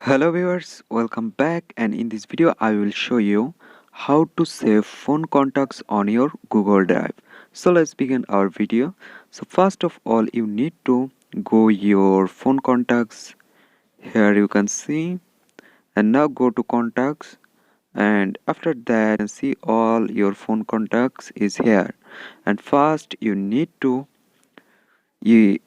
Hello viewers, welcome back, and in this video I will show you how to save phone contacts on your Google Drive. So let's begin our video. So first of all you need to go your phone contacts. Here you can see, and now go to contacts, and after that you can see all your phone contacts is here. And first you need to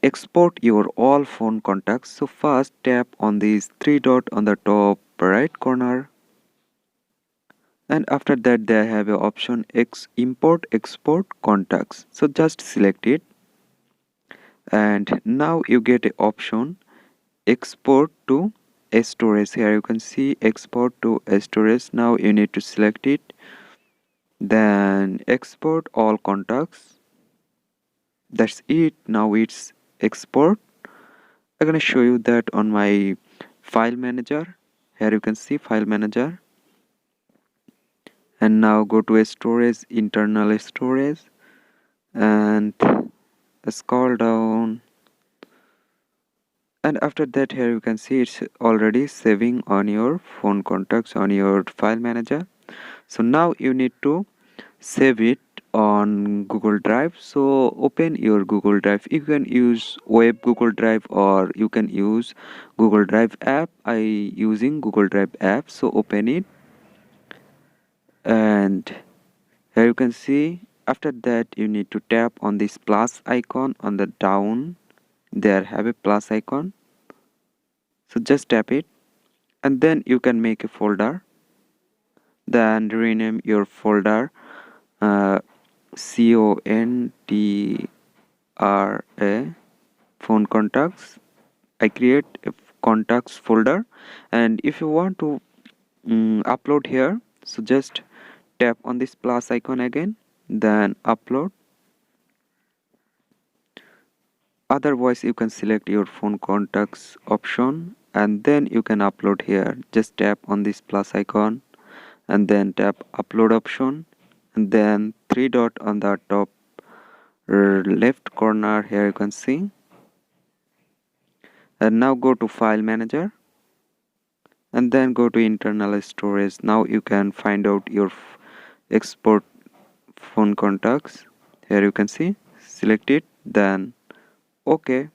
export your all phone contacts. So first tap on this three dot on the top right corner, and after that they have a option import export contacts. So just select it, and now you get a option export to storage. Here you can see export to storage. Now you need to select it, then export all contacts. That's it. Now it's export. I'm gonna show you that on my file manager. Here you can see file manager, and now go to storage, internal storage, and scroll down, and after that here you can see it's already saving on your phone contacts on your file manager. So now you need to save it on Google Drive. So open your Google Drive. You can use web Google Drive or you can use Google Drive app. I using Google Drive app, so open it, and here you can see after that you need to tap on this plus icon on the down. There have a plus icon, so just tap it, and then you can make a folder, then rename your folder CONTRA phone contacts. I create a contacts folder, and if you want to upload here, so just tap on this plus icon again, then upload. Otherwise you can select your phone contacts option, and then you can upload here. Just tap on this plus icon and then tap upload option, and then three dot on the top left corner. Here you can see, and now go to file manager, and then go to internal storage. Now you can find out your export phone contacts. Here you can see, select it, then okay,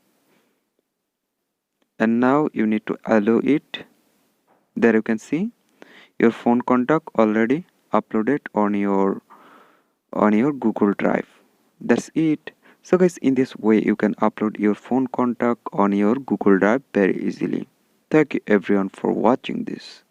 and now you need to allow it. There you can see your phone contact already uploaded on your Google Drive. That's it. So guys, in this way you can upload your phone contact on your Google Drive very easily. Thank you everyone for watching this.